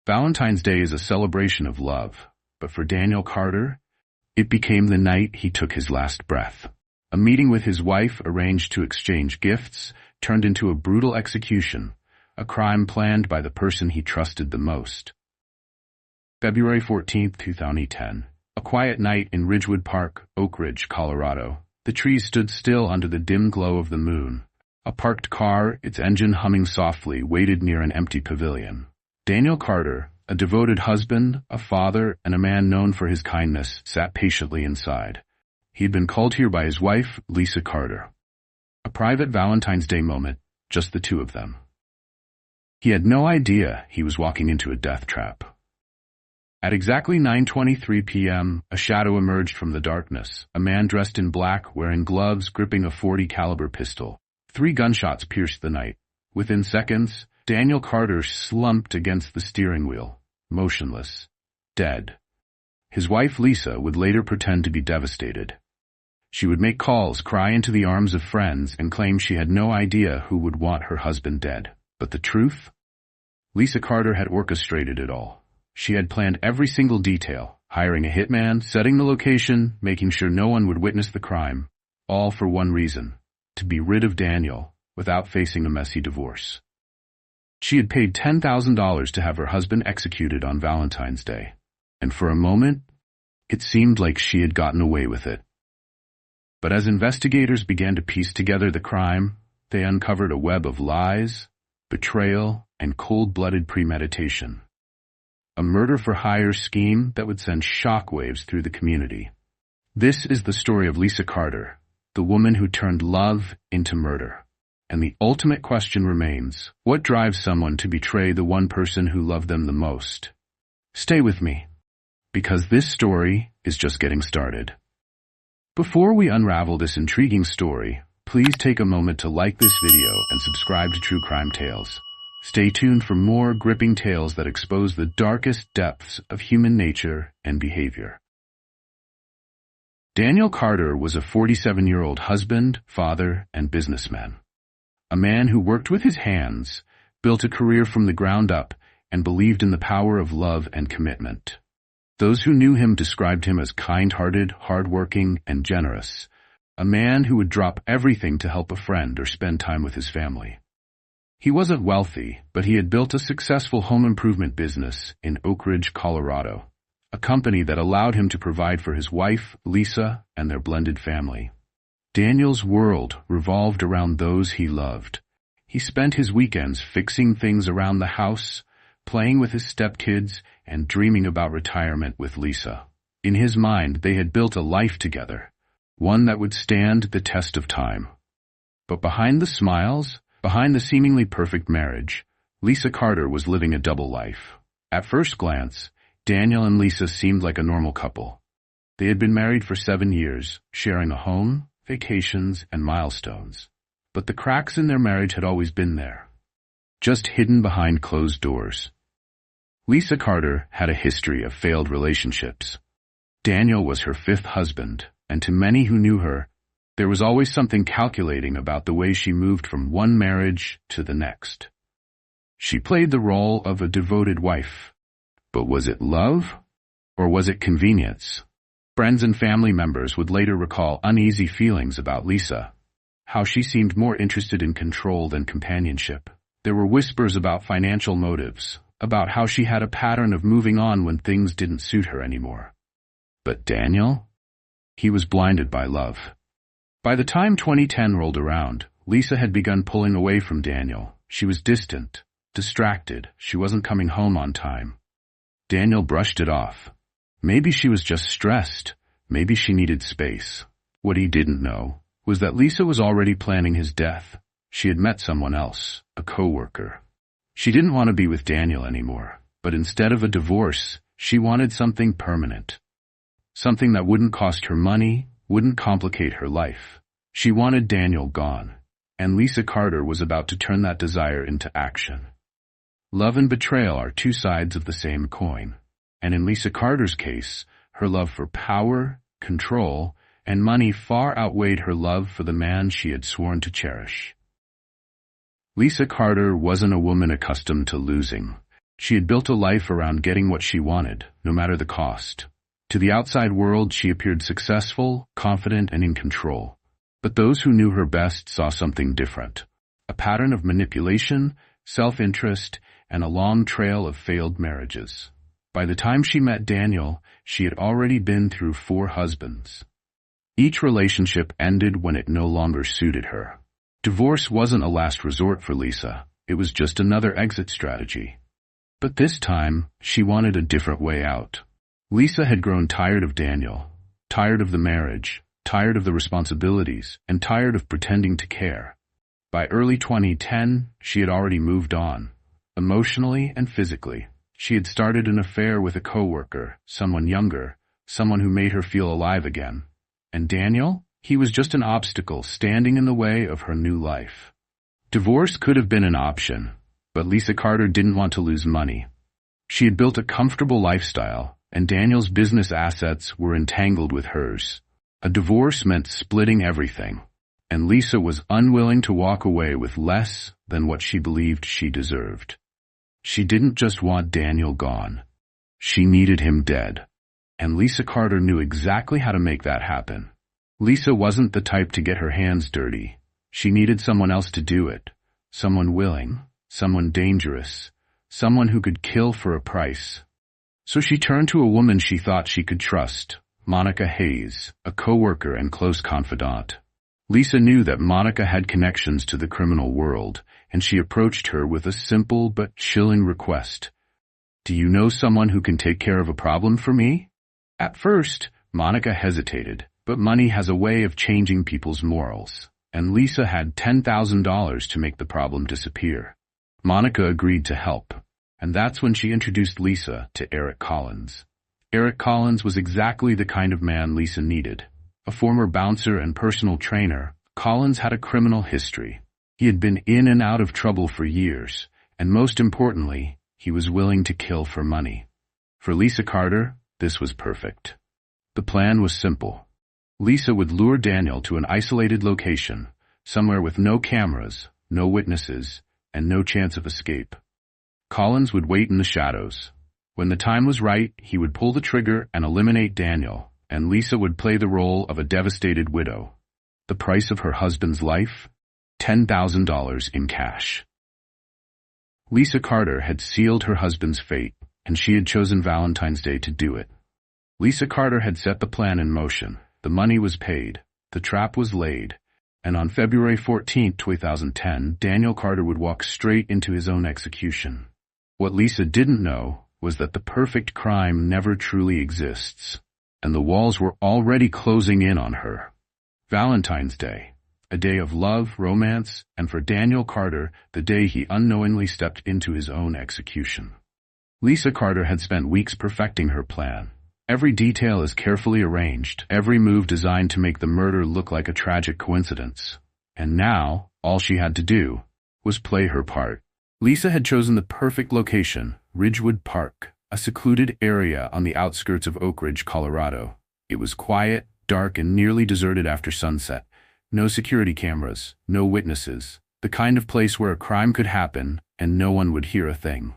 Valentine's Day is a celebration of love, but for Daniel Carter, it became the night he took his last breath. A meeting with his wife, arranged to exchange gifts, turned into a brutal execution, a crime planned by the person he trusted the most. February 14, 2010. A quiet night in Ridgewood Park, Oak Ridge, Colorado. The trees stood still under the dim glow of the moon. A parked car, its engine humming softly, waited near an empty pavilion. Daniel Carter, a devoted husband, a father, and a man known for his kindness, sat patiently inside. He had been called here by his wife, Lisa Carter. A private Valentine's Day moment, just the two of them. He had no idea he was walking into a death trap. At exactly 9:23 p.m., a shadow emerged from the darkness, a man dressed in black, wearing gloves, gripping a .40 caliber pistol. 3 gunshots pierced the night. Within seconds, Daniel Carter slumped against the steering wheel, motionless, dead. His wife, Lisa, would later pretend to be devastated. She would make calls, cry into the arms of friends, and claim she had no idea who would want her husband dead. But the truth? Lisa Carter had orchestrated it all. She had planned every single detail, hiring a hitman, setting the location, making sure no one would witness the crime, all for one reason: to be rid of Daniel without facing a messy divorce. She had paid $10,000 to have her husband executed on Valentine's Day, and for a moment, it seemed like she had gotten away with it. But as investigators began to piece together the crime, they uncovered a web of lies, betrayal, and cold-blooded premeditation. A murder-for-hire scheme that would send shockwaves through the community. This is the story of Lisa Carter, the woman who turned love into murder. And the ultimate question remains, what drives someone to betray the one person who loved them the most? Stay with me, because this story is just getting started. Before we unravel this intriguing story, please take a moment to like this video and subscribe to True Crime Tales. Stay tuned for more gripping tales that expose the darkest depths of human nature and behavior. Daniel Carter was a 47-year-old husband, father, and businessman. A man who worked with his hands, built a career from the ground up, and believed in the power of love and commitment. Those who knew him described him as kind-hearted, hard-working, and generous. A man who would drop everything to help a friend or spend time with his family. He wasn't wealthy, but he had built a successful home improvement business in Oak Ridge, Colorado, a company that allowed him to provide for his wife, Lisa, and their blended family. Daniel's world revolved around those he loved. He spent his weekends fixing things around the house, playing with his stepkids, and dreaming about retirement with Lisa. In his mind, they had built a life together, one that would stand the test of time. But behind the smiles, behind the seemingly perfect marriage, Lisa Carter was living a double life. At first glance, Daniel and Lisa seemed like a normal couple. They had been married for 7 years, sharing a home, vacations, and milestones. But the cracks in their marriage had always been there, just hidden behind closed doors. Lisa Carter had a history of failed relationships. Daniel was her 5th husband, and to many who knew her, there was always something calculating about the way she moved from one marriage to the next. She played the role of a devoted wife. But was it love, or was it convenience? Friends and family members would later recall uneasy feelings about Lisa, how she seemed more interested in control than companionship. There were whispers about financial motives, about how she had a pattern of moving on when things didn't suit her anymore. But Daniel? He was blinded by love. By the time 2010 rolled around, Lisa had begun pulling away from Daniel. She was distant, distracted. She wasn't coming home on time. Daniel brushed it off. Maybe she was just stressed. Maybe she needed space. What he didn't know was that Lisa was already planning his death. She had met someone else, a coworker. She didn't want to be with Daniel anymore, but instead of a divorce, she wanted something permanent. Something that wouldn't cost her money, wouldn't complicate her life. She wanted Daniel gone, and Lisa Carter was about to turn that desire into action. Love and betrayal are two sides of the same coin, and in Lisa Carter's case, her love for power, control, and money far outweighed her love for the man she had sworn to cherish. Lisa Carter wasn't a woman accustomed to losing. She had built a life around getting what she wanted, no matter the cost. To the outside world, she appeared successful, confident, and in control. But those who knew her best saw something different. A pattern of manipulation, self-interest, and a long trail of failed marriages. By the time she met Daniel, she had already been through 4 husbands. Each relationship ended when it no longer suited her. Divorce wasn't a last resort for Lisa. It was just another exit strategy. But this time, she wanted a different way out. Lisa had grown tired of Daniel, tired of the marriage, tired of the responsibilities, and tired of pretending to care. By early 2010, she had already moved on. Emotionally and physically, she had started an affair with a coworker, someone younger, someone who made her feel alive again. And Daniel? He was just an obstacle standing in the way of her new life. Divorce could have been an option, but Lisa Carter didn't want to lose money. She had built a comfortable lifestyle, and Daniel's business assets were entangled with hers. A divorce meant splitting everything, and Lisa was unwilling to walk away with less than what she believed she deserved. She didn't just want Daniel gone. She needed him dead. And Lisa Carter knew exactly how to make that happen. Lisa wasn't the type to get her hands dirty. She needed someone else to do it. Someone willing, someone dangerous, someone who could kill for a price. So she turned to a woman she thought she could trust, Monica Hayes, a coworker and close confidant. Lisa knew that Monica had connections to the criminal world, and she approached her with a simple but chilling request. "Do you know someone who can take care of a problem for me?" At first, Monica hesitated, but money has a way of changing people's morals, and Lisa had $10,000 to make the problem disappear. Monica agreed to help, and that's when she introduced Lisa to Eric Collins. Eric Collins was exactly the kind of man Lisa needed. A former bouncer and personal trainer, Collins had a criminal history. He had been in and out of trouble for years, and most importantly, he was willing to kill for money. For Lisa Carter, this was perfect. The plan was simple. Lisa would lure Daniel to an isolated location, somewhere with no cameras, no witnesses, and no chance of escape. Collins would wait in the shadows. When the time was right, he would pull the trigger and eliminate Daniel, and Lisa would play the role of a devastated widow. The price of her husband's life? $10,000 in cash. Lisa Carter had sealed her husband's fate, and she had chosen Valentine's Day to do it. Lisa Carter had set the plan in motion. The money was paid, the trap was laid, and on February 14, 2010, Daniel Carter would walk straight into his own execution. What Lisa didn't know was that the perfect crime never truly exists, and the walls were already closing in on her. Valentine's Day, a day of love, romance, and for Daniel Carter, the day he unknowingly stepped into his own execution. Lisa Carter had spent weeks perfecting her plan. Every detail is carefully arranged, every move designed to make the murder look like a tragic coincidence. And now, all she had to do was play her part. Lisa had chosen the perfect location, Ridgewood Park, a secluded area on the outskirts of Oak Ridge, Colorado. It was quiet, dark, and nearly deserted after sunset. No security cameras, no witnesses. The kind of place where a crime could happen and no one would hear a thing.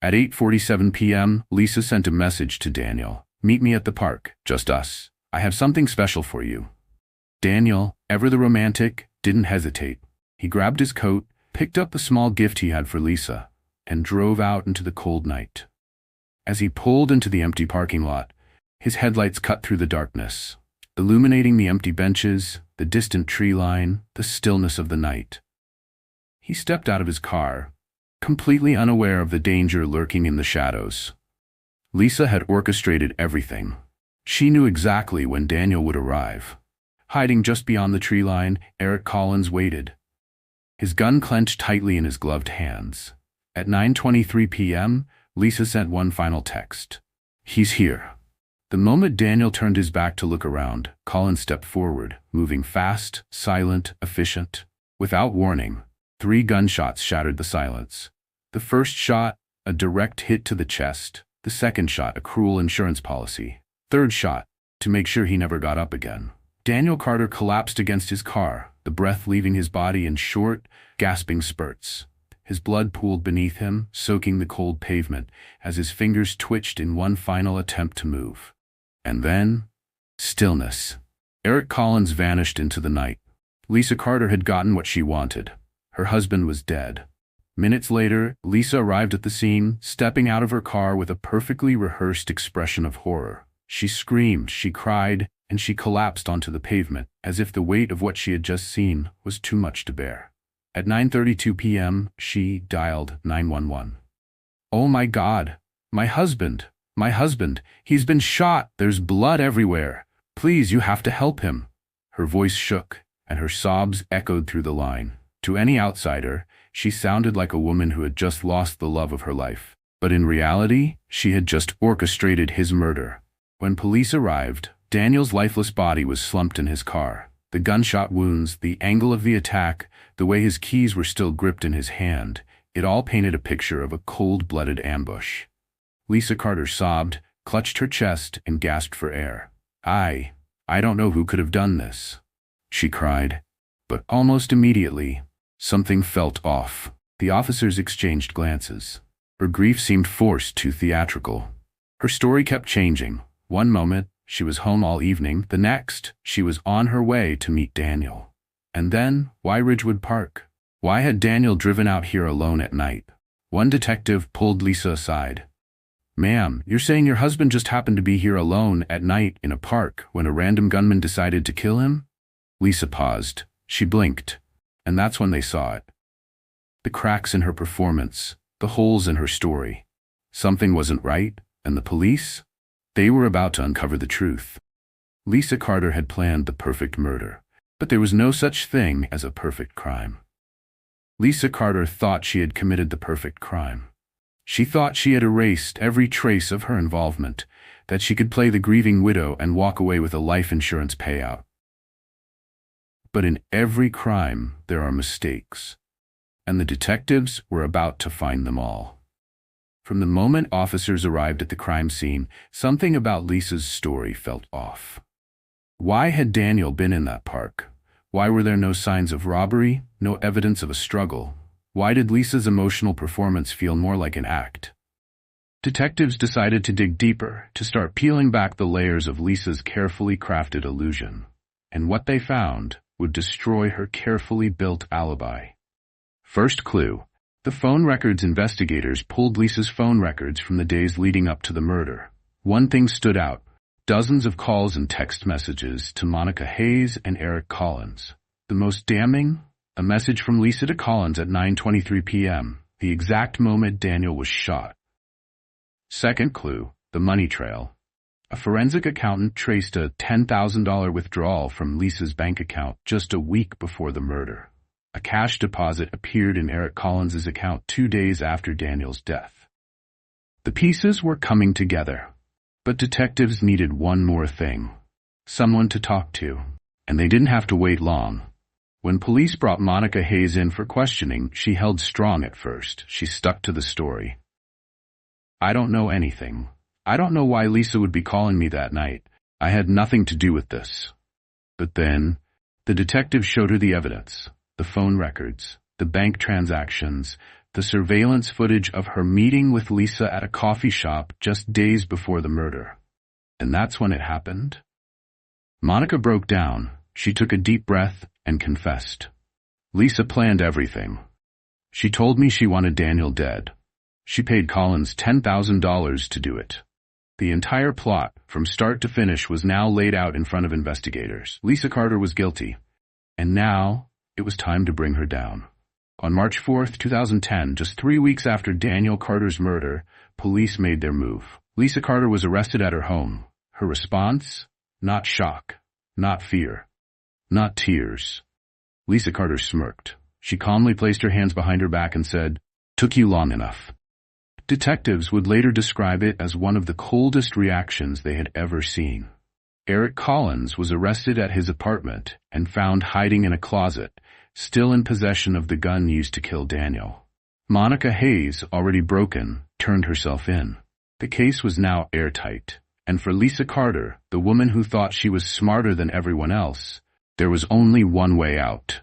At 8:47 p.m., Lisa sent a message to Daniel. "Meet me at the park, just us. I have something special for you." Daniel, ever the romantic, didn't hesitate. He grabbed his coat, picked up the small gift he had for Lisa, and drove out into the cold night. As he pulled into the empty parking lot, his headlights cut through the darkness, illuminating the empty benches, the distant tree line, the stillness of the night. He stepped out of his car, completely unaware of the danger lurking in the shadows. Lisa had orchestrated everything. She knew exactly when Daniel would arrive. Hiding just beyond the tree line, Eric Collins waited, his gun clenched tightly in his gloved hands. At 9:23 p.m., Lisa sent one final text. "He's here." The moment Daniel turned his back to look around, Collins stepped forward, moving fast, silent, efficient. Without warning, 3 gunshots shattered the silence. The first shot, a direct hit to the chest. The second shot, a cruel insurance policy. Third shot, to make sure he never got up again. Daniel Carter collapsed against his car, the breath leaving his body in short, gasping spurts. his blood pooled beneath him, soaking the cold pavement, as his fingers twitched in one final attempt to move. And then, stillness. Eric Collins vanished into the night. Lisa Carter had gotten what she wanted. Her husband was dead. Minutes later, Lisa arrived at the scene, stepping out of her car with a perfectly rehearsed expression of horror. She screamed, she cried, and she collapsed onto the pavement, as if the weight of what she had just seen was too much to bear. At 9:32 p.m., she dialed 911. "Oh my God! My husband! My husband! He's been shot! There's blood everywhere! Please, you have to help him!" Her voice shook, and her sobs echoed through the line. To any outsider, she sounded like a woman who had just lost the love of her life. But in reality, she had just orchestrated his murder. When police arrived, Daniel's lifeless body was slumped in his car. The gunshot wounds, the angle of the attack, the way his keys were still gripped in his hand, it all painted a picture of a cold-blooded ambush. Lisa Carter sobbed, clutched her chest, and gasped for air. I don't know who could have done this," she cried. But almost immediately, something felt off. The officers exchanged glances. Her grief seemed forced, too theatrical. Her story kept changing. One moment, she was home all evening. The next, she was on her way to meet Daniel. And then, why Ridgewood Park? Why had Daniel driven out here alone at night? One detective pulled Lisa aside. "Ma'am, you're saying your husband just happened to be here alone at night in a park when a random gunman decided to kill him?" Lisa paused. She blinked. And that's when they saw it. The cracks in her performance, the holes in her story. Something wasn't right, and the police? They were about to uncover the truth. Lisa Carter had planned the perfect murder, but there was no such thing as a perfect crime. Lisa Carter thought she had committed the perfect crime. She thought she had erased every trace of her involvement, that she could play the grieving widow and walk away with a life insurance payout. But in every crime, there are mistakes, and the detectives were about to find them all. From the moment officers arrived at the crime scene, something about Lisa's story felt off. Why had Daniel been in that park? Why were there no signs of robbery, no evidence of a struggle? Why did Lisa's emotional performance feel more like an act? Detectives decided to dig deeper, to start peeling back the layers of Lisa's carefully crafted illusion. And what they found would destroy her carefully built alibi. First clue. The phone records. Investigators pulled Lisa's phone records from the days leading up to the murder. One thing stood out. Dozens of calls and text messages to Monica Hayes and Eric Collins. The most damning? A message from Lisa to Collins at 9:23 p.m., the exact moment Daniel was shot. Second clue. The money trail. A forensic accountant traced a $10,000 withdrawal from Lisa's bank account just a week before the murder. A cash deposit appeared in Eric Collins's account 2 days after Daniel's death. The pieces were coming together, but detectives needed one more thing. Someone to talk to, and they didn't have to wait long. When police brought Monica Hayes in for questioning, she held strong at first. She stuck to the story. "I don't know anything. I don't know why Lisa would be calling me that night. I had nothing to do with this." But then, the detective showed her the evidence, the phone records, the bank transactions, the surveillance footage of her meeting with Lisa at a coffee shop just days before the murder. And that's when it happened. Monica broke down. She took a deep breath and confessed. "Lisa planned everything. She told me she wanted Daniel dead. She paid Collins $10,000 to do it. The entire plot, from start to finish, was now laid out in front of investigators. Lisa Carter was guilty, and now it was time to bring her down." On March 4th, 2010, just 3 weeks after Daniel Carter's murder, police made their move. Lisa Carter was arrested at her home. Her response? Not shock, not fear, not tears. Lisa Carter smirked. She calmly placed her hands behind her back and said, "Took you long enough." Detectives would later describe it as one of the coldest reactions they had ever seen. Eric Collins was arrested at his apartment and found hiding in a closet, still in possession of the gun used to kill Daniel. Monica Hayes, already broken, turned herself in. The case was now airtight, and for Lisa Carter, the woman who thought she was smarter than everyone else, there was only one way out.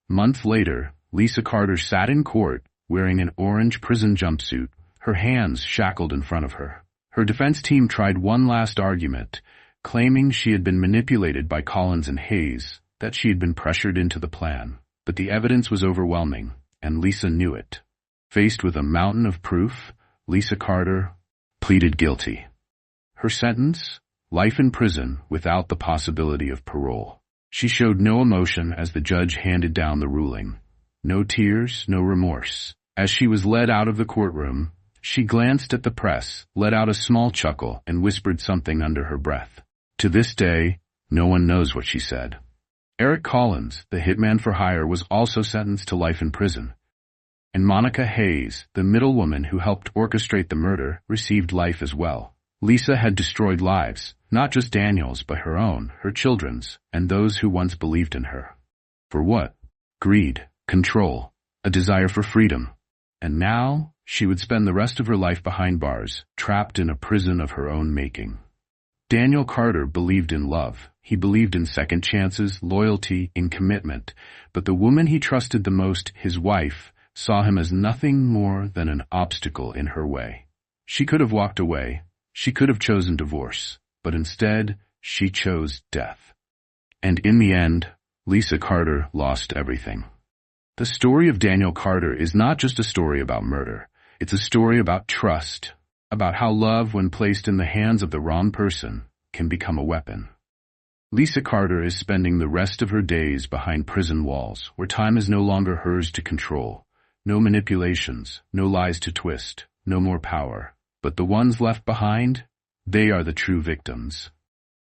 Months later, Lisa Carter sat in court, wearing an orange prison jumpsuit, her hands shackled in front of her. Her defense team tried one last argument, claiming she had been manipulated by Collins and Hayes, that she had been pressured into the plan. But the evidence was overwhelming, and Lisa knew it. Faced with a mountain of proof, Lisa Carter pleaded guilty. Her sentence? Life in prison without the possibility of parole. She showed no emotion as the judge handed down the ruling. No tears, no remorse. As she was led out of the courtroom, she glanced at the press, let out a small chuckle, and whispered something under her breath. To this day, no one knows what she said. Eric Collins, the hitman for hire, was also sentenced to life in prison. And Monica Hayes, the middlewoman who helped orchestrate the murder, received life as well. Lisa had destroyed lives, not just Daniel's, but her own, her children's, and those who once believed in her. For what? Greed, control, a desire for freedom. And now, she would spend the rest of her life behind bars, trapped in a prison of her own making. Daniel Carter believed in love. He believed in second chances, loyalty, in commitment. But the woman he trusted the most, his wife, saw him as nothing more than an obstacle in her way. She could have walked away. She could have chosen divorce. But instead, she chose death. And in the end, Lisa Carter lost everything. The story of Daniel Carter is not just a story about murder. It's a story about trust, about how love, when placed in the hands of the wrong person, can become a weapon. Lisa Carter is spending the rest of her days behind prison walls, where time is no longer hers to control. No manipulations, no lies to twist, no more power. But the ones left behind, they are the true victims.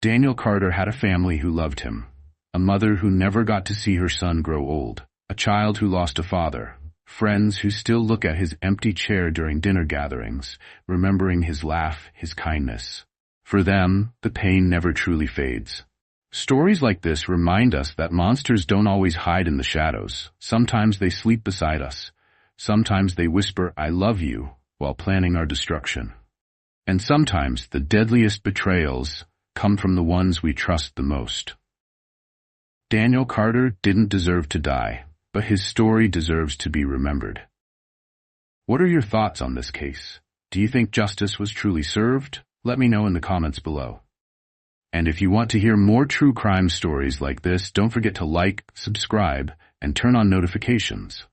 Daniel Carter had a family who loved him, a mother who never got to see her son grow old, a child who lost a father, friends who still look at his empty chair during dinner gatherings, remembering his laugh, his kindness. For them, the pain never truly fades. Stories like this remind us that monsters don't always hide in the shadows. Sometimes they sleep beside us. Sometimes they whisper, "I love you," while planning our destruction. And sometimes the deadliest betrayals come from the ones we trust the most. Daniel Carter didn't deserve to die, but his story deserves to be remembered. What are your thoughts on this case? Do you think justice was truly served? Let me know in the comments below. And if you want to hear more true crime stories like this, don't forget to like, subscribe, and turn on notifications.